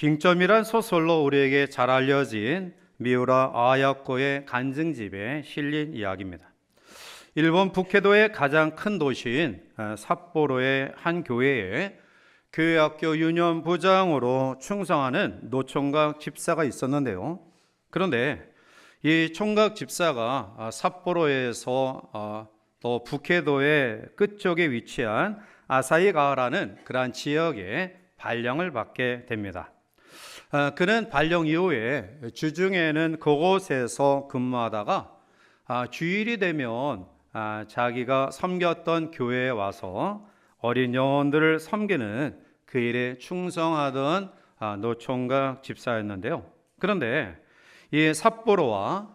빙점이란 소설로 우리에게 잘 알려진 미우라 아야코의 간증집에 실린 이야기입니다. 일본 북해도의 가장 큰 도시인 삿포로의 한 교회에 교회학교 유년 부장으로 충성하는 노총각 집사가 있었는데요. 그런데 이 총각 집사가 삿포로에서 또 북해도의 끝쪽에 위치한 아사히가와라는 그러한 지역에 발령을 받게 됩니다. 그는 발령 이후에 주중에는 그곳에서 근무하다가 주일이 되면 자기가 섬겼던 교회에 와서 어린 영혼들을 섬기는 그 일에 충성하던 노총각 집사였는데요. 그런데 이 삿포로와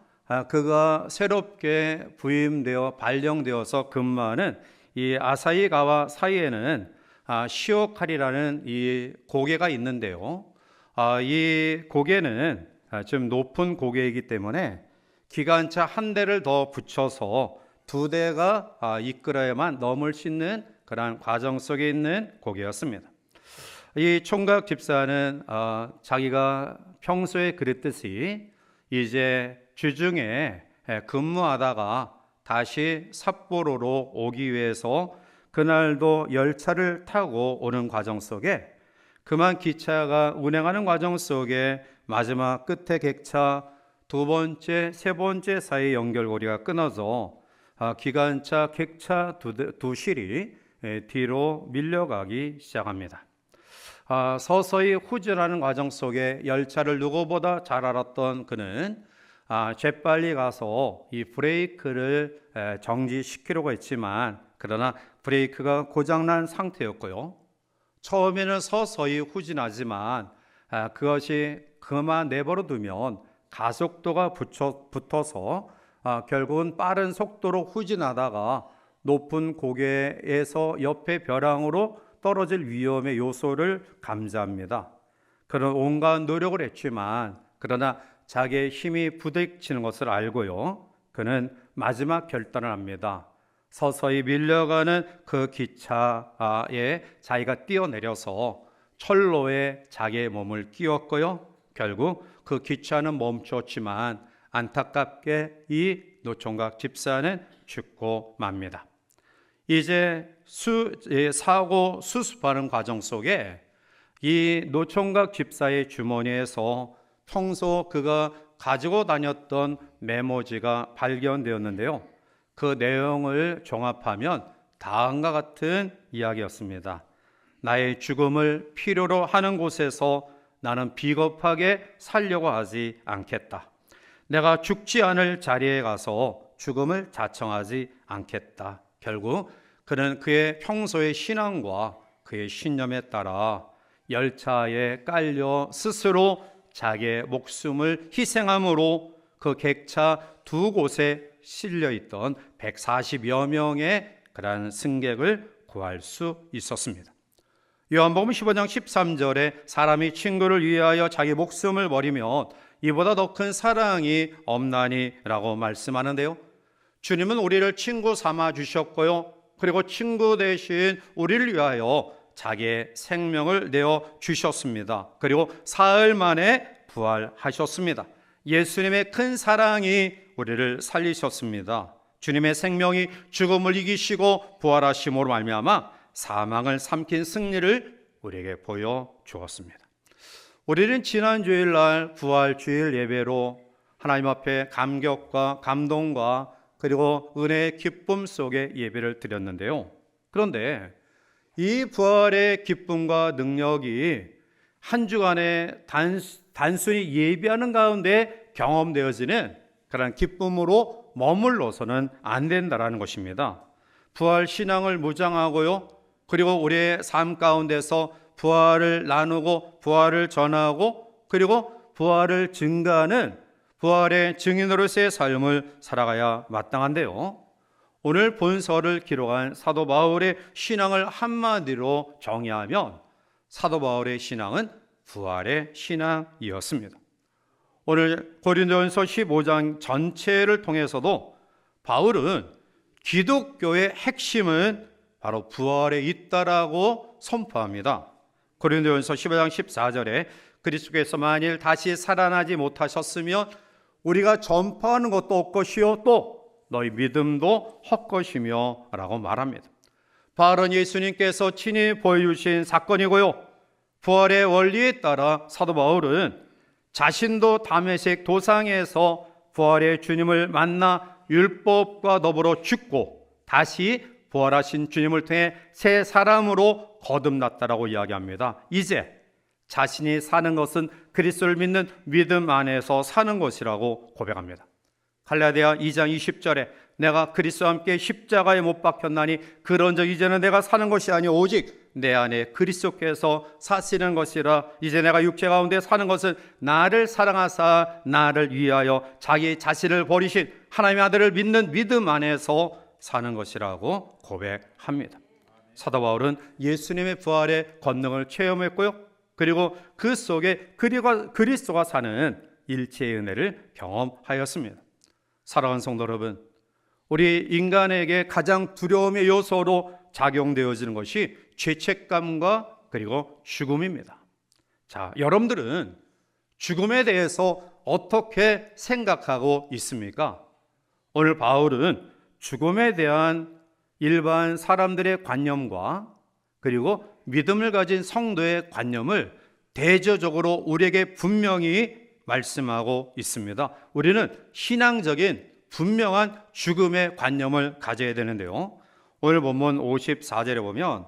그가 새롭게 부임되어 발령되어서 근무하는 이 아사히가와 사이에는 시오카리라는 이 고개가 있는데요. 이 고개는 좀 높은 고개이기 때문에 기관차 한 대를 더 붙여서 두 대가 이끌어야만 넘을 수 있는 그러한 과정 속에 있는 고개였습니다. 이 총각 집사는 자기가 평소에 그랬듯이 이제 주중에 근무하다가 다시 삿포로로 오기 위해서 그날도 열차를 타고 오는 과정 속에 그만 기차가 운행하는 과정 속에 마지막 끝에 객차 두 번째, 세 번째 사이 연결고리가 끊어져 기관차 객차 두 실이 뒤로 밀려가기 시작합니다. 서서히 후진하는 과정 속에 열차를 누구보다 잘 알았던 그는 재빨리 가서 이 브레이크를 정지시키려고 했지만 그러나 브레이크가 고장난 상태였고요. 처음에는 서서히 후진하지만 그것이 그만 내버려 두면 가속도가 붙어서 결국은 빠른 속도로 후진하다가 높은 고개에서 옆에 벼랑으로 떨어질 위험의 요소를 감지합니다. 그런 온갖 노력을 했지만 그러나 자기의 힘이 부딪히는 것을 알고요. 그는 마지막 결단을 합니다. 서서히 밀려가는 그 기차에 자기가 뛰어내려서 철로에 자기의 몸을 끼웠고요. 결국 그 기차는 멈췄지만 안타깝게 이 노총각 집사는 죽고 맙니다. 이제 사고 수습하는 과정 속에 이 노총각 집사의 주머니에서 평소 그가 가지고 다녔던 메모지가 발견되었는데요. 그 내용을 종합하면 다음과 같은 이야기였습니다. 나의 죽음을 필요로 하는 곳에서 나는 비겁하게 살려고 하지 않겠다. 내가 죽지 않을 자리에 가서 죽음을 자청하지 않겠다. 결국 그는 그의 평소의 신앙과 그의 신념에 따라 열차에 깔려 스스로 자기의 목숨을 희생함으로 그 객차 두 곳에 실려있던 140여 명의 그러한 승객을 구할 수 있었습니다. 요한복음 15장 13절에 사람이 친구를 위하여 자기 목숨을 버리면 이보다 더 큰 사랑이 없나니 라고 말씀하는데요. 주님은 우리를 친구 삼아 주셨고요. 그리고 친구 대신 우리를 위하여 자기의 생명을 내어 주셨습니다. 그리고 사흘 만에 부활하셨습니다. 예수님의 큰 사랑이 우리를 살리셨습니다. 주님의 생명이 죽음을 이기시고 부활하심으로 말미암아 사망을 삼킨 승리를 우리에게 보여주었습니다. 우리는 지난 주일날 부활주일 예배로 하나님 앞에 감격과 감동과 그리고 은혜의 기쁨 속에 예배를 드렸는데요. 그런데 이 부활의 기쁨과 능력이 한 주간에 단순히 예배하는 가운데 경험되어지는 그런 기쁨으로 머물러서는 안 된다라는 것입니다. 부활 신앙을 무장하고요. 그리고 우리의 삶 가운데서 부활을 나누고 부활을 전하고 그리고 부활을 증가하는 부활의 증인으로서의 삶을 살아가야 마땅한데요. 오늘 본서를 기록한 사도 바울의 신앙을 한마디로 정의하면 사도 바울의 신앙은 부활의 신앙이었습니다. 오늘 고린도전서 15장 전체를 통해서도 바울은 기독교의 핵심은 바로 부활에 있다라고 선포합니다. 고린도전서 15장 14절에 그리스도께서 만일 다시 살아나지 못하셨으면 우리가 전파하는 것도 헛것이요 또 너희 믿음도 헛것이며 라고 말합니다. 바울은 예수님께서 친히 보여주신 사건이고요, 부활의 원리에 따라 사도 바울은 자신도 다메섹 도상에서 부활의 주님을 만나 율법과 더불어 죽고 다시 부활하신 주님을 통해 새 사람으로 거듭났다라고 이야기합니다. 이제 자신이 사는 것은 그리스도를 믿는 믿음 안에서 사는 것이라고 고백합니다. 갈라디아 2장 20절에 내가 그리스도와 함께 십자가에 못 박혔나니 그런즉 이제는 내가 사는 것이 아니 오직 내 안에 그리스도께서 사시는 것이라. 이제 내가 육체 가운데 사는 것은 나를 사랑하사 나를 위하여 자기 자신을 버리신 하나님의 아들을 믿는 믿음 안에서 사는 것이라고 고백합니다. 사도 바울은 예수님의 부활의 권능을 체험했고요, 그리고 그 속에 그리스도가 사는 일체의 은혜를 경험하였습니다. 사랑하는 성도 여러분, 우리 인간에게 가장 두려움의 요소로 작용되어지는 것이 죄책감과 그리고 죽음입니다. 자, 여러분들은 죽음에 대해서 어떻게 생각하고 있습니까? 오늘 바울은 죽음에 대한 일반 사람들의 관념과 그리고 믿음을 가진 성도의 관념을 대조적으로 우리에게 분명히 말씀하고 있습니다. 우리는 신앙적인 분명한 죽음의 관념을 가져야 되는데요, 오늘 본문 54절에 보면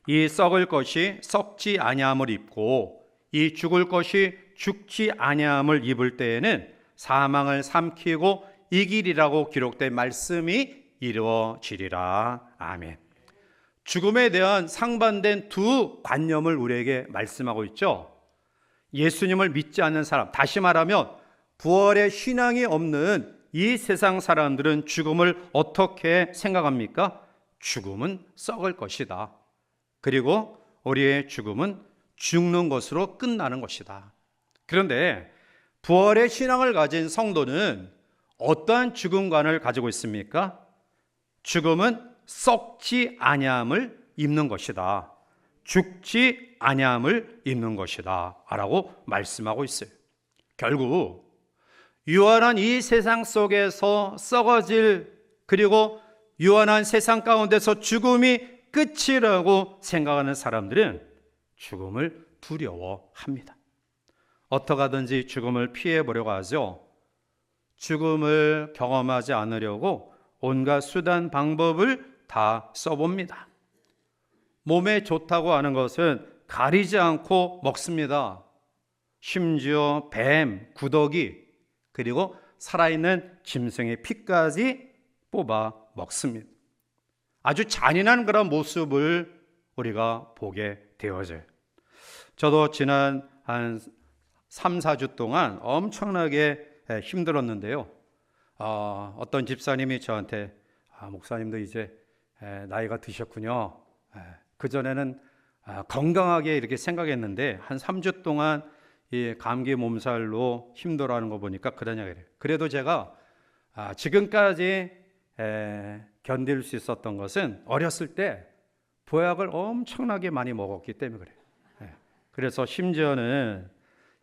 이 썩을 것이 썩지 아니함을 입고 이 죽을 것이 죽지 아니함을 입을 때에는 사망을 삼키고 이기리라고 기록된 말씀이 이루어지리라. 아멘. 죽음에 대한 상반된 두 관념을 우리에게 말씀하고 있죠. 예수님을 믿지 않는 사람, 다시 말하면 부활의 신앙이 없는 이 세상 사람들은 죽음을 어떻게 생각합니까? 죽음은 썩을 것이다. 그리고 우리의 죽음은 죽는 것으로 끝나는 것이다. 그런데 부활의 신앙을 가진 성도는 어떠한 죽음관을 가지고 있습니까? 죽음은 썩지 아니함을 입는 것이다. 죽지 아니함을 입는 것이다 라고 말씀하고 있어요. 결국 유한한 이 세상 속에서 썩어질, 그리고 유한한 세상 가운데서 죽음이 끝이라고 생각하는 사람들은 죽음을 두려워합니다. 어떻게 하든지 죽음을 피해보려고 하죠. 죽음을 경험하지 않으려고 온갖 수단 방법을 다 써봅니다. 몸에 좋다고 하는 것은 가리지 않고 먹습니다. 심지어 뱀, 구더기, 그리고 살아있는 짐승의 피까지 뽑아 먹습니다. 아주 잔인한 그런 모습을 우리가 보게 되어져요. 저도 지난 한 3, 4주 동안 엄청나게 힘들었는데요. 어떤 집사님이 저한테 목사님도 이제 나이가 드셨군요. 그전에는 건강하게 이렇게 생각했는데 한 3주 동안 이 감기 몸살로 힘들어하는 거 보니까 그러냐 그래요. 그래도 제가 지금까지 견딜 수 있었던 것은 어렸을 때 보약을 엄청나게 많이 먹었기 때문에 그래요. 그래서 심지어는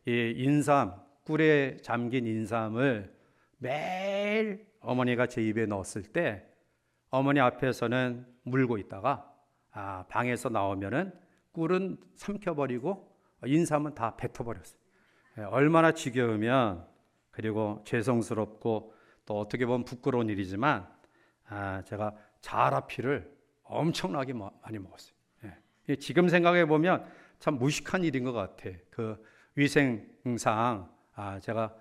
이 인삼, 꿀에 잠긴 인삼을 매일 어머니가 제 입에 넣었을 때 어머니 앞에서는 물고 있다가 방에서 나오면은 꿀은 삼켜버리고 인삼은 다 뱉어버렸어요. 얼마나 지겨우면, 그리고 죄송스럽고 또 어떻게 보면 부끄러운 일이지만 제가 자라피를 엄청나게 많이 먹었어요. 지금 생각해 보면 참 무식한 일인 것 같아. 그 위생상 제가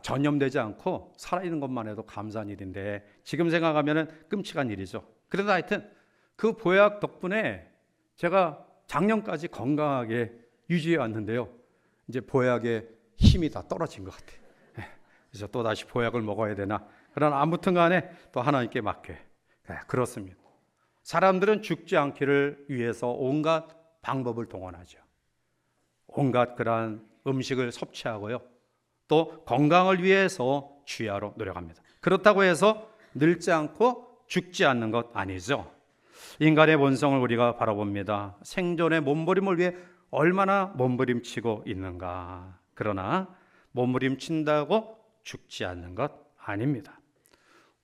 전염되지 않고 살아있는 것만 해도 감사한 일인데 지금 생각하면 끔찍한 일이죠. 그런데 하여튼 그 보약 덕분에 제가 작년까지 건강하게 유지해 왔는데요, 이제 보약의 힘이 다 떨어진 것 같아요. 그래서 또 다시 보약을 먹어야 되나. 그러나 아무튼 간에 또 하나님께 맡겨요. 그렇습니다. 사람들은 죽지 않기를 위해서 온갖 방법을 동원하죠. 온갖 그러한 음식을 섭취하고요, 또 건강을 위해서 주의하러 노력합니다. 그렇다고 해서 늙지 않고 죽지 않는 것 아니죠. 인간의 본성을 우리가 바라봅니다. 생존의 몸부림을 위해 얼마나 몸부림치고 있는가. 그러나 몸부림친다고 죽지 않는 것 아닙니다.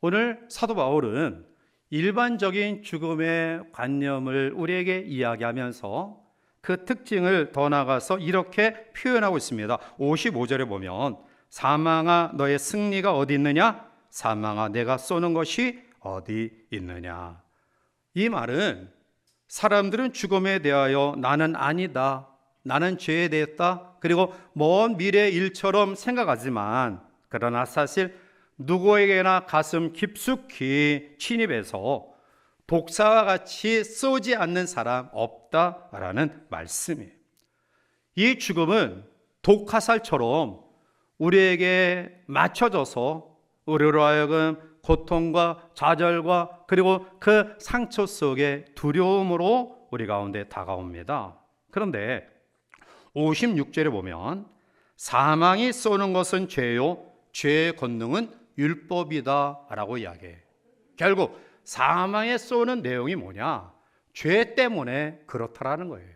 오늘 사도 바울은 일반적인 죽음의 관념을 우리에게 이야기하면서 그 특징을 더 나아가서 이렇게 표현하고 있습니다. 55절에 보면 사망아 너의 승리가 어디 있느냐? 사망아 내가 쏘는 것이 어디 있느냐? 이 말은 사람들은 죽음에 대하여 나는 아니다, 나는 죄되었다, 그리고 먼 미래의 일처럼 생각하지만 그러나 사실 누구에게나 가슴 깊숙이 침입해서 독사와 같이 쏘지 않는 사람 없다라는 말씀이에요. 이 죽음은 독화살처럼 우리에게 맞춰져서 우리로 하여금 고통과 좌절과 그리고 그 상처 속에 두려움으로 우리 가운데 다가옵니다. 그런데 56절에 보면 사망이 쏘는 것은 죄요 죄의 권능은 율법이다 라고 이야기해요. 결국 사망에 쏘는 내용이 뭐냐? 죄 때문에 그렇다라는 거예요.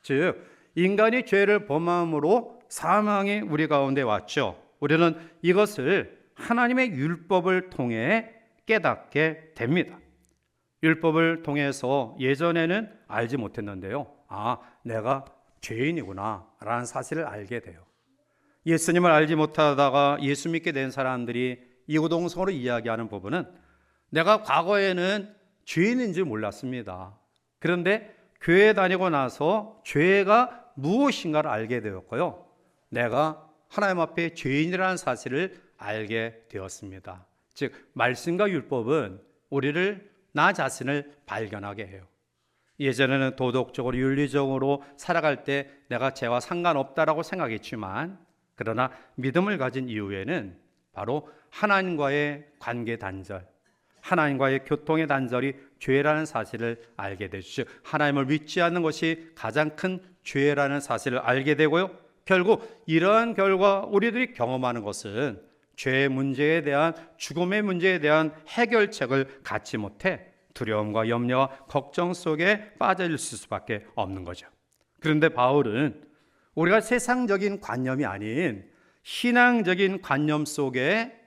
즉 인간이 죄를 범함으로 사망이 우리 가운데 왔죠. 우리는 이것을 하나님의 율법을 통해 깨닫게 됩니다. 율법을 통해서 예전에는 알지 못했는데요, 내가 죄인이구나 라는 사실을 알게 돼요. 예수님을 알지 못하다가 예수 믿게 된 사람들이 이구동성으로 이야기하는 부분은 내가 과거에는 죄인인지 몰랐습니다. 그런데 교회 다니고 나서 죄가 무엇인가를 알게 되었고요, 내가 하나님 앞에 죄인이라는 사실을 알게 되었습니다. 즉 말씀과 율법은 우리를 나 자신을 발견하게 해요. 예전에는 도덕적으로 윤리적으로 살아갈 때 내가 죄와 상관없다라고 생각했지만 그러나 믿음을 가진 이후에는 바로 하나님과의 관계 단절, 하나님과의 교통의 단절이 죄라는 사실을 알게 되죠. 즉 하나님을 믿지 않는 것이 가장 큰 죄라는 사실을 알게 되고요, 결국 이러한 결과 우리들이 경험하는 것은 죄의 문제에 대한, 죽음의 문제에 대한 해결책을 갖지 못해 두려움과 염려와 걱정 속에 빠져 있을 수밖에 없는 거죠. 그런데 바울은 우리가 세상적인 관념이 아닌 신앙적인 관념 속에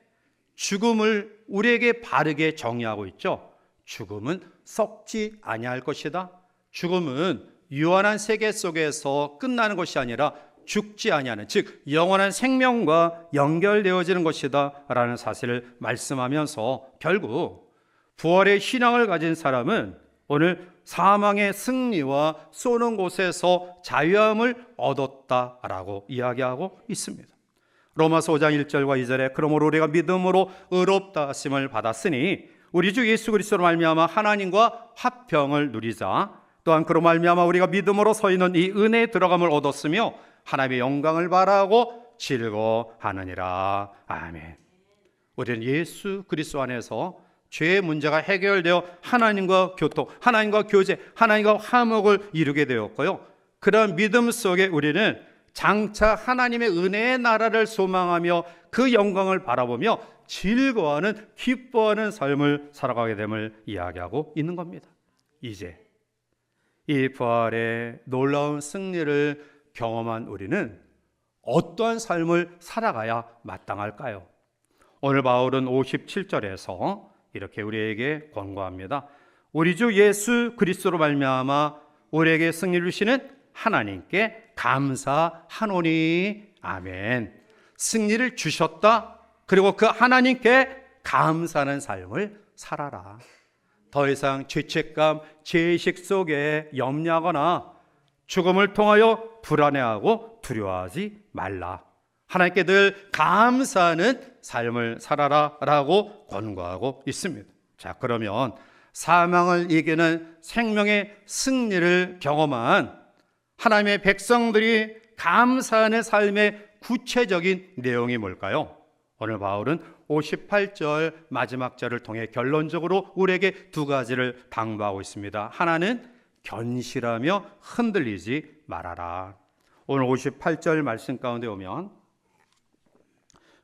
죽음을 우리에게 바르게 정의하고 있죠. 죽음은 썩지 아니할 것이다. 죽음은 유한한 세계 속에서 끝나는 것이 아니라 죽지 아니하는, 즉 영원한 생명과 연결되어지는 것이다 라는 사실을 말씀하면서 결국 부활의 신앙을 가진 사람은 오늘 사망의 승리와 쏘는 곳에서 자유함을 얻었다라고 이야기하고 있습니다. 로마서 5장 1절과 2절에 그러므로 우리가 믿음으로 의롭다 하심을 받았으니 우리 주 예수 그리스도로 말미암아 하나님과 화평을 누리자. 또한 그로 말미암아 우리가 믿음으로 서 있는 이 은혜에 들어감을 얻었으며 하나님의 영광을 바라고 즐거워하느니라. 아멘. 우리는 예수 그리스도 안에서 죄의 문제가 해결되어 하나님과 교통, 하나님과 교제, 하나님과 화목을 이루게 되었고요, 그런 믿음 속에 우리는 장차 하나님의 은혜의 나라를 소망하며 그 영광을 바라보며 즐거워하는, 기뻐하는 삶을 살아가게 됨을 이야기하고 있는 겁니다. 이제 이 부활의 놀라운 승리를 경험한 우리는 어떠한 삶을 살아가야 마땅할까요? 오늘 바울은 57절에서 이렇게 우리에게 권고합니다. 우리 주 예수 그리스도로 말미암아 우리에게 승리를 주시는 하나님께 감사하노니. 아멘. 승리를 주셨다. 그리고 그 하나님께 감사하는 삶을 살아라. 더 이상 죄책감, 죄의식 속에 염려하거나 죽음을 통하여 불안해하고 두려워하지 말라. 하나님께 늘 감사하는 삶을 살아라 라고 권고하고 있습니다. 자, 그러면 사망을 이기는 생명의 승리를 경험한 하나님의 백성들이 감사하는 삶의 구체적인 내용이 뭘까요? 오늘 바울은 58절 마지막 절을 통해 결론적으로 우리에게 두 가지를 당부하고 있습니다. 하나는 견실하며 흔들리지 말아라. 오늘 58절 말씀 가운데 오면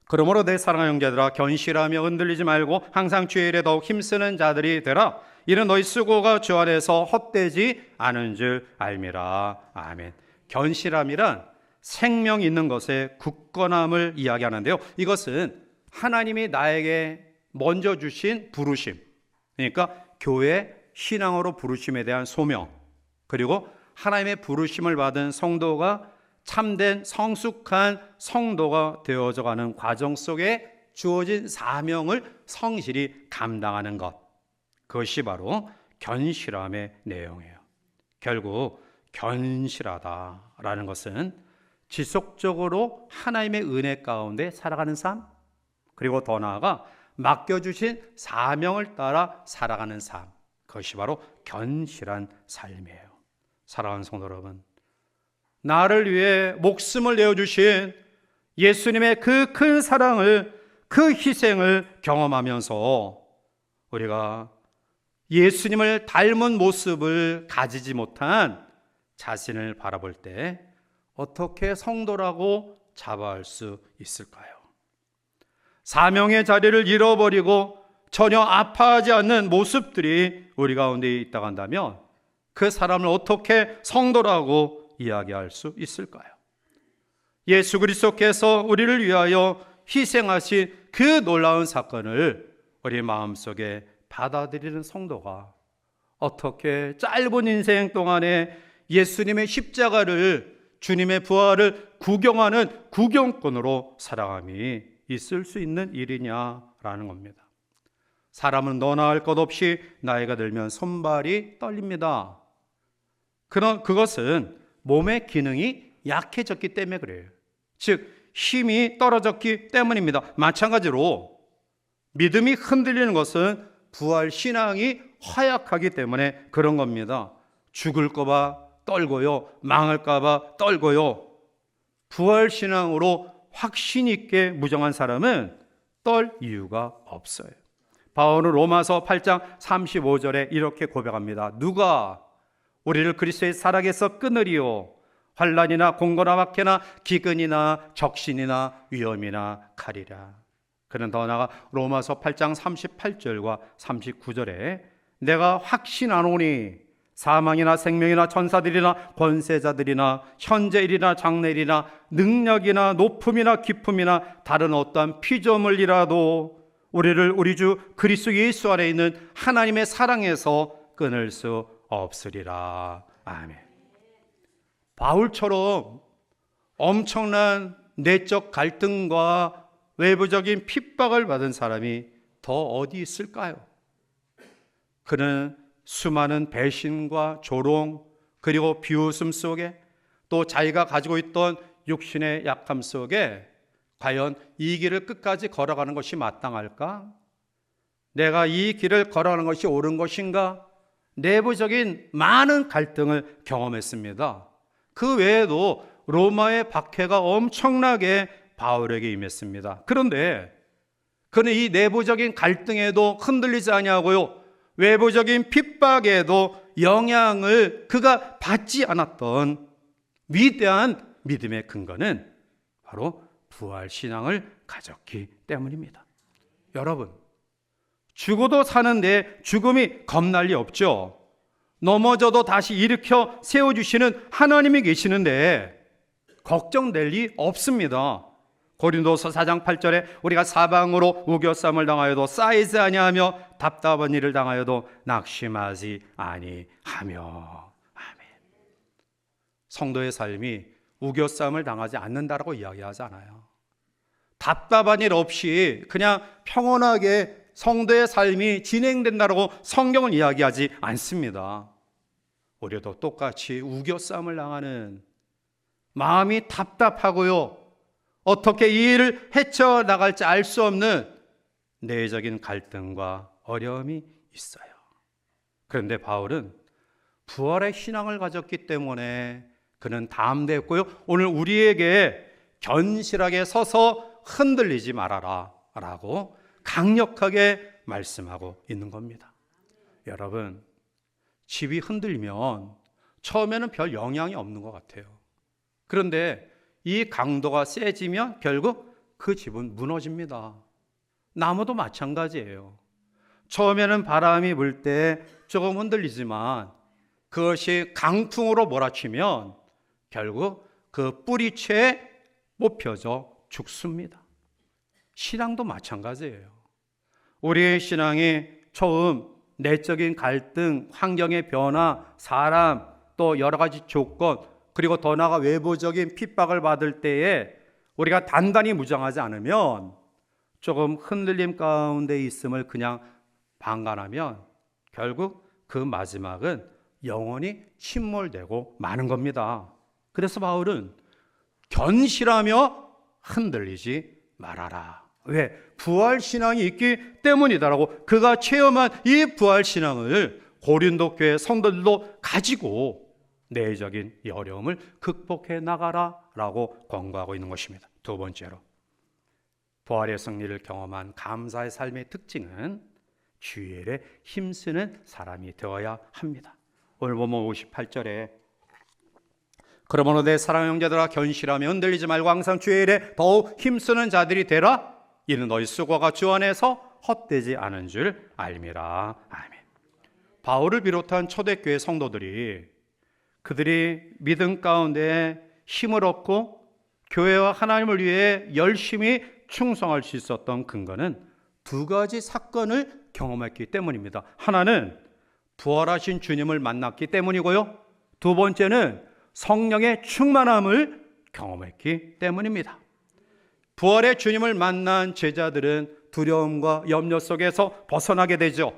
그러므로 내 사랑하는 형제들아 견실하며 흔들리지 말고 항상 주의 일에 더욱 힘쓰는 자들이 되라. 이는 너희 수고가 주 안에서 헛되지 않은 줄 알미라. 아멘. 견실함이란 생명 있는 것의 굳건함을 이야기하는데요. 이것은 하나님이 나에게 먼저 주신 부르심, 그러니까 교회 신앙으로 부르심에 대한 소명, 그리고 하나님의 부르심을 받은 성도가 참된 성숙한 성도가 되어져가는 과정 속에 주어진 사명을 성실히 감당하는 것, 그것이 바로 견실함의 내용이에요. 결국 견실하다라는 것은 지속적으로 하나님의 은혜 가운데 살아가는 삶, 그리고 더 나아가 맡겨주신 사명을 따라 살아가는 삶, 그것이 바로 견실한 삶이에요. 사랑하는 성도 여러분, 나를 위해 목숨을 내어주신 예수님의 그 큰 사랑을, 그 희생을 경험하면서 우리가 예수님을 닮은 모습을 가지지 못한 자신을 바라볼 때 어떻게 성도라고 자부할 수 있을까요? 사명의 자리를 잃어버리고 전혀 아파하지 않는 모습들이 우리 가운데 있다고 한다면 그 사람을 어떻게 성도라고 이야기할 수 있을까요? 예수 그리스도께서 우리를 위하여 희생하신 그 놀라운 사건을 우리 마음속에 받아들이는 성도가 어떻게 짧은 인생 동안에 예수님의 십자가를, 주님의 부활을 구경하는 구경꾼으로 살아감이 있을 수 있는 일이냐라는 겁니다. 사람은 너나 할 것 없이 나이가 들면 손발이 떨립니다. 그것은 몸의 기능이 약해졌기 때문에 그래요. 즉 힘이 떨어졌기 때문입니다. 마찬가지로 믿음이 흔들리는 것은 부활 신앙이 허약하기 때문에 그런 겁니다. 죽을까 봐 떨고요, 망할까 봐 떨고요. 부활 신앙으로 확신 있게 무정한 사람은 떨 이유가 없어요. 바울은 로마서 8장 35절에 이렇게 고백합니다. 누가 우리를 그리스도의 사랑에서 끊으리요? 환난이나 공고나 박해나 기근이나 적신이나 위험이나 칼이라. 그는 더 나아가 로마서 8장 38절과 39절에 내가 확신하노니 사망이나 생명이나 천사들이나 권세자들이나 현재일이나 장래일이나 능력이나 높음이나 깊음이나 다른 어떠한 피조물이라도 우리를 우리 주 그리스도 예수 안에 있는 하나님의 사랑에서 끊을 수 없으리라. 아멘. 바울처럼 엄청난 내적 갈등과 외부적인 핍박을 받은 사람이 더 어디 있을까요? 그는 수많은 배신과 조롱, 그리고 비웃음 속에, 또 자기가 가지고 있던 육신의 약함 속에 과연 이 길을 끝까지 걸어가는 것이 마땅할까? 내가 이 길을 걸어가는 것이 옳은 것인가? 내부적인 많은 갈등을 경험했습니다. 그 외에도 로마의 박해가 엄청나게 바울에게 임했습니다. 그런데 그는 이 내부적인 갈등에도 흔들리지 아니하고요, 외부적인 핍박에도 영향을 그가 받지 않았던 위대한 믿음의 근거는 바로 부활 신앙을 가졌기 때문입니다. 여러분, 죽어도 사는데 죽음이 겁날 리 없죠. 넘어져도 다시 일으켜 세워주시는 하나님이 계시는데 걱정될 리 없습니다. 고린도서 4장 8절에 우리가 사방으로 우겨쌈을 당하여도 쌓이지 아니하며 답답한 일을 당하여도 낙심하지 아니하며. 아멘. 성도의 삶이 우겨쌈을 당하지 않는다라고 이야기하지 않아요. 답답한 일 없이 그냥 평온하게 성도의 삶이 진행된다라고 성경은 이야기하지 않습니다. 우리도 똑같이 우겨쌈을 당하는, 마음이 답답하고요, 어떻게 이 일을 헤쳐나갈지 알 수 없는 내적인 갈등과 어려움이 있어요. 그런데 바울은 부활의 신앙을 가졌기 때문에 그는 담대했고요, 오늘 우리에게 견실하게 서서 흔들리지 말아라 라고 강력하게 말씀하고 있는 겁니다. 여러분, 집이 흔들면 처음에는 별 영향이 없는 것 같아요. 그런데 이 강도가 세지면 결국 그 집은 무너집니다. 나무도 마찬가지예요. 처음에는 바람이 불 때 조금 흔들리지만 그것이 강풍으로 몰아치면 결국 그 뿌리채에 뽑혀져 죽습니다. 신앙도 마찬가지예요. 우리의 신앙이 처음 내적인 갈등, 환경의 변화, 사람, 또 여러 가지 조건, 그리고 더 나아가 외부적인 핍박을 받을 때에 우리가 단단히 무장하지 않으면, 조금 흔들림 가운데 있음을 그냥 방관하면 결국 그 마지막은 영원히 침몰되고 마는 겁니다. 그래서 바울은 견실하며 흔들리지 말아라. 왜? 부활신앙이 있기 때문이다라고, 그가 체험한 이 부활신앙을 고린도 교회 성도들도 가지고 내적인 이 어려움을 극복해 나가라라고 권고하고 있는 것입니다. 두 번째로, 부활의 승리를 경험한 감사의 삶의 특징은 주일에 힘쓰는 사람이 되어야 합니다. 오늘 보면 58절에 그러므로 내 사랑하는 형제들아 견실하며 흔들리지 말고 항상 주일에 더욱 힘쓰는 자들이 되라. 이는 너희 수고가 주 안에서 헛되지 않은 줄 알미라. 아멘. 바울을 비롯한 초대교회 성도들이 그들이 믿음 가운데 힘을 얻고 교회와 하나님을 위해 열심히 충성할 수 있었던 근거는 두 가지 사건을 경험했기 때문입니다. 하나는 부활하신 주님을 만났기 때문이고요, 두 번째는 성령의 충만함을 경험했기 때문입니다. 부활의 주님을 만난 제자들은 두려움과 염려 속에서 벗어나게 되죠.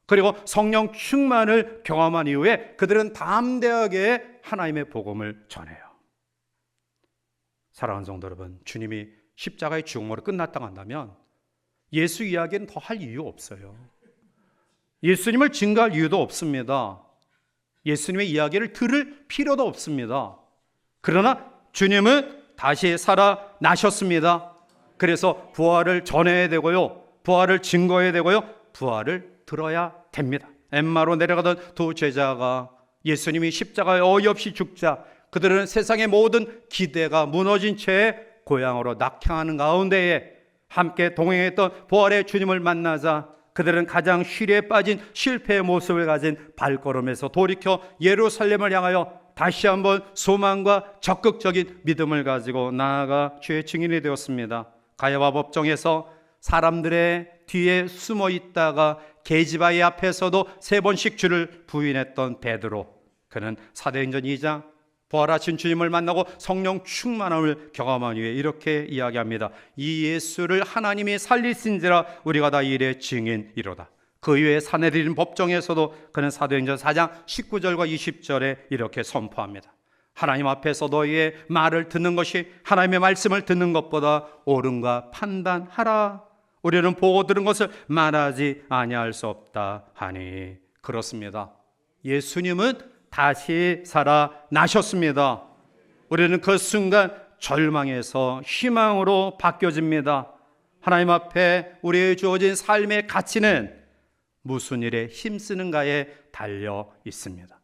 그리고 성령 충만을 경험한 이후에 그들은 담대하게 하나님의 복음을 전해요. 사랑하는 성도 여러분, 주님이 십자가의 죽음으로 끝났다고 한다면 예수 이야기는 더 할 이유 없어요. 예수님을 증거할 이유도 없습니다. 예수님의 이야기를 들을 필요도 없습니다. 그러나 주님은 다시 살아나셨습니다. 그래서 부활을 전해야 되고요, 부활을 증거해야 되고요, 부활을 들어야 됩니다. 엠마로 내려가던 두 제자가 예수님이 십자가에 어이없이 죽자 그들은 세상의 모든 기대가 무너진 채 고향으로 낙향하는 가운데에 함께 동행했던 부활의 주님을 만나자 그들은 가장 쉬리에 빠진 실패의 모습을 가진 발걸음에서 돌이켜 예루살렘을 향하여 다시 한번 소망과 적극적인 믿음을 가지고 나아가 주의 증인이 되었습니다. 가야바 법정에서 사람들의 뒤에 숨어 있다가 계집아이 앞에서도 3번씩 주를 부인했던 베드로, 그는 사도행전 2장 부활하신 주님을 만나고 성령 충만함을 경험한 후에 이렇게 이야기합니다. 이 예수를 하나님이 살리신지라 우리가 다 이의 증인이로다. 그 이후에 사내들인 법정에서도 그는 사도행전 4장 19절과 20절에 이렇게 선포합니다. 하나님 앞에서 너희의 말을 듣는 것이 하나님의 말씀을 듣는 것보다 옳은가 판단하라. 우리는 보고 들은 것을 말하지 아니할 수 없다 하니. 그렇습니다. 예수님은 다시 살아나셨습니다. 우리는 그 순간 절망에서 희망으로 바뀌어집니다. 하나님 앞에 우리의 주어진 삶의 가치는 무슨 일에 힘쓰는가에 달려 있습니다.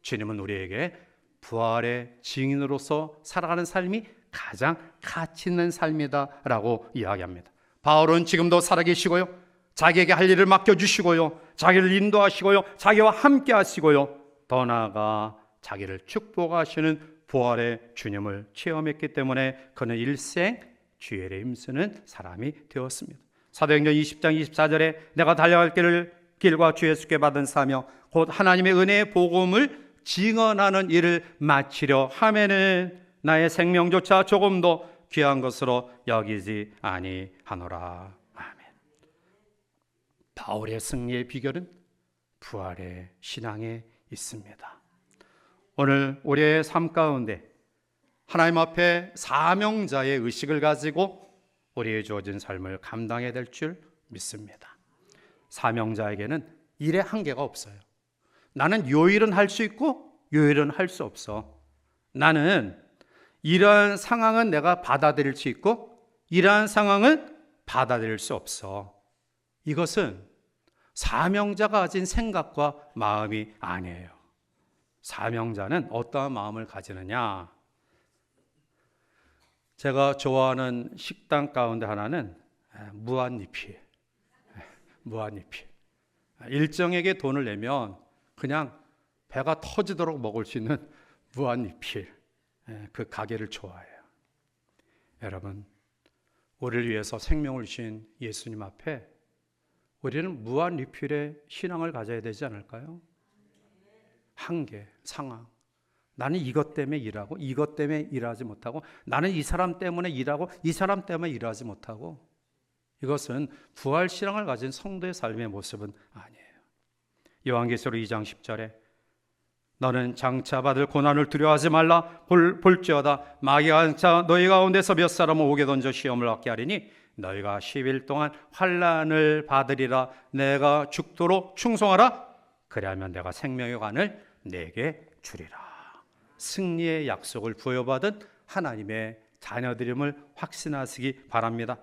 주님은 우리에게 부활의 증인으로서 살아가는 삶이 가장 가치 있는 삶이다라고 이야기합니다. 바울은 지금도 살아계시고요, 자기에게 할 일을 맡겨주시고요, 자기를 인도하시고요, 자기와 함께 하시고요, 더 나아가 자기를 축복하시는 부활의 주님을 체험했기 때문에 그는 일생 주일에 힘쓰는 사람이 되었습니다. 사도행전 20장 24절에 내가 달려갈 길과 주 예수께 받은 사명 곧 하나님의 은혜의 복음을 증언하는 일을 마치려 하면은 나의 생명조차 조금도 귀한 것으로 여기지 아니하노라. 아멘. 바울의 승리의 비결은 부활의 신앙에 있습니다. 오늘 우리의 삶 가운데 하나님 앞에 사명자의 의식을 가지고 우리의 주어진 삶을 감당해야 될 줄 믿습니다. 사명자에게는 일의 한계가 없어요. 나는 요 일은 할 수 있고 요 일은 할 수 없어. 나는 이러한 상황은 내가 받아들일 수 있고 이러한 상황은 받아들일 수 없어. 이것은 사명자가 가진 생각과 마음이 아니에요. 사명자는 어떠한 마음을 가지느냐? 제가 좋아하는 식당 가운데 하나는 무한리필. 무한리필. 일정에게 돈을 내면 그냥 배가 터지도록 먹을 수 있는 무한리필. 그 가게를 좋아해요. 여러분, 우리를 위해서 생명을 주신 예수님 앞에 우리는 무한 리필의 신앙을 가져야 되지 않을까요? 한계, 상황. 나는 이것 때문에 일하고 이것 때문에 일하지 못하고 나는 이 사람 때문에 일하고 이 사람 때문에 일하지 못하고, 이것은 부활 신앙을 가진 성도의 삶의 모습은 아니에요. 요한계시록 2장 10절에 너는 장차 받을 고난을 두려워하지 말라. 볼지어다 마귀가 장차 너희 가운데서 몇 사람을 오게 던져 시험을 받게 하리니 너희가 10일 동안 환난을 받으리라. 내가 죽도록 충성하라. 그리하면 내가 생명의 관을 내게 주리라. 승리의 약속을 부여받은 하나님의 자녀들임을 확신하시기 바랍니다.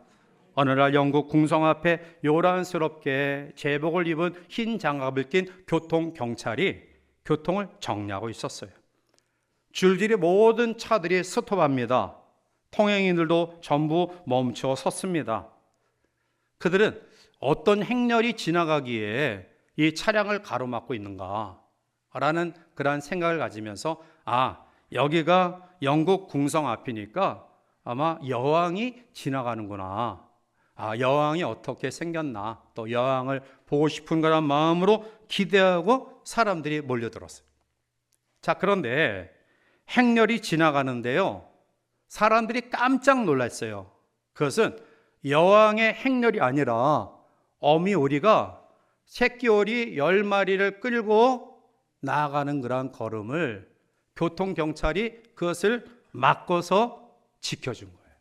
어느 날 영국 궁성 앞에 요란스럽게 제복을 입은 흰 장갑을 낀 교통경찰이 교통을 정리하고 있었어요. 줄줄이 모든 차들이 스톱합니다. 통행인들도 전부 멈춰 섰습니다. 그들은 어떤 행렬이 지나가기에 이 차량을 가로막고 있는가 라는 그러한 생각을 가지면서 여기가 영국 궁성 앞이니까 아마 여왕이 지나가는구나. 여왕이 어떻게 생겼나, 또 여왕을 보고 싶은 거란 마음으로 기대하고 사람들이 몰려들었어요. 자, 그런데 행렬이 지나가는데요, 사람들이 깜짝 놀랐어요. 그것은 여왕의 행렬이 아니라 어미 오리가 새끼 오리 10마리를 끌고 나아가는 그런 걸음을 교통경찰이 그것을 막고서 지켜준 거예요.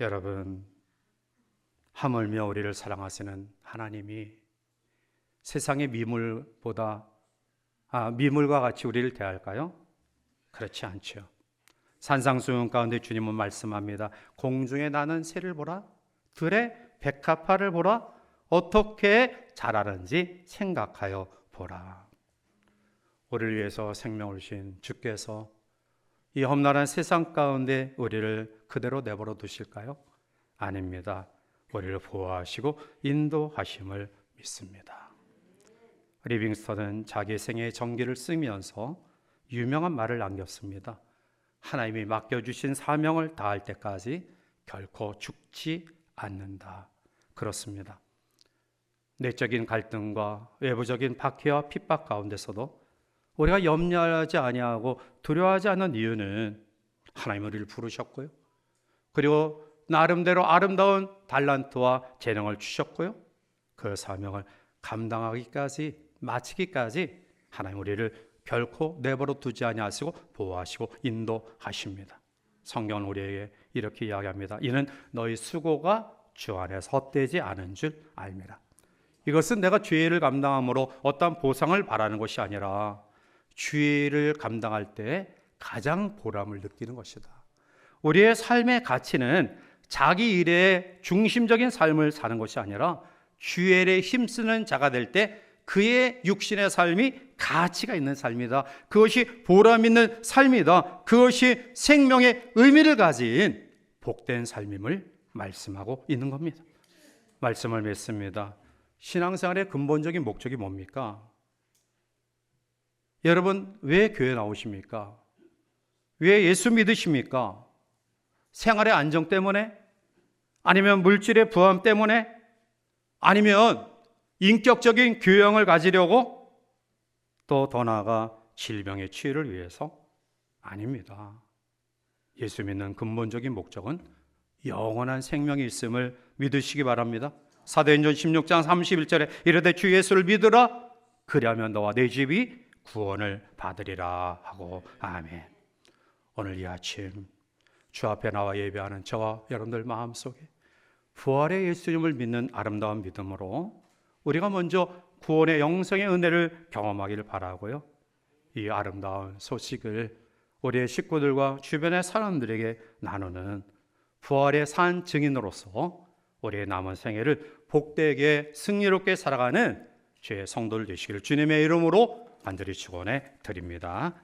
여러분, 하물며 우리를 사랑하시는 하나님이 세상의 미물과 같이 우리를 대할까요? 그렇지 않죠. 산상수훈 가운데 주님은 말씀합니다. 공중에 나는 새를 보라, 들의 백합화를 보라, 어떻게 자라는지 생각하여 보라. 우리를 위해서 생명을 주신 주께서 이 험난한 세상 가운데 우리를 그대로 내버려 두실까요? 아닙니다. 우리를 보호하시고 인도하심을 믿습니다. 리빙스턴은 자기 생애의 전기를 쓰면서 유명한 말을 남겼습니다. 하나님이 맡겨주신 사명을 다할 때까지 결코 죽지 않는다. 그렇습니다. 내적인 갈등과 외부적인 박해와 핍박 가운데서도 우리가 염려하지 아니하고 두려워하지 않는 이유는 하나님 우리를 부르셨고요, 그리고 나름대로 아름다운 달란트와 재능을 주셨고요, 그 사명을 감당하기까지, 마치기까지 하나님 우리를 결코 내버려 두지 아니하시고 보호하시고 인도하십니다. 성경은 우리에게 이렇게 이야기합니다. 이는 너희 수고가 주 안에서 헛되지 않은 줄 알미라. 이것은 내가 죄를 감당함으로 어떤 보상을 바라는 것이 아니라 죄를 감당할 때 가장 보람을 느끼는 것이다. 우리의 삶의 가치는 자기 일에 중심적인 삶을 사는 것이 아니라 주의 일에 힘쓰는 자가 될 때 그의 육신의 삶이 가치가 있는 삶이다. 그것이 보람 있는 삶이다. 그것이 생명의 의미를 가진 복된 삶임을 말씀하고 있는 겁니다. 말씀을 맺습니다. 신앙생활의 근본적인 목적이 뭡니까? 여러분, 왜 교회 나오십니까? 왜 예수 믿으십니까? 생활의 안정 때문에? 아니면 물질의 부함 때문에? 아니면 인격적인 교養을 가지려고? 또 더 나아가 질병의 치유를 위해서? 아닙니다. 예수 믿는 근본적인 목적은 영원한 생명이 있음을 믿으시기 바랍니다. 사도행전 16장 31절에 이르되 주 예수를 믿으라, 그리하면 너와 내 집이 구원을 받으리라 하고. 아멘. 오늘 이 아침 주 앞에 나와 예배하는 저와 여러분들 마음속에 부활의 예수님을 믿는 아름다운 믿음으로 우리가 먼저 구원의 영생의 은혜를 경험하기를 바라고요, 이 아름다운 소식을 우리의 식구들과 주변의 사람들에게 나누는 부활의 산 증인으로서 우리의 남은 생애를 복되게 승리롭게 살아가는 주의 성도들 되시기를 주님의 이름으로 간절히 축원해 드립니다.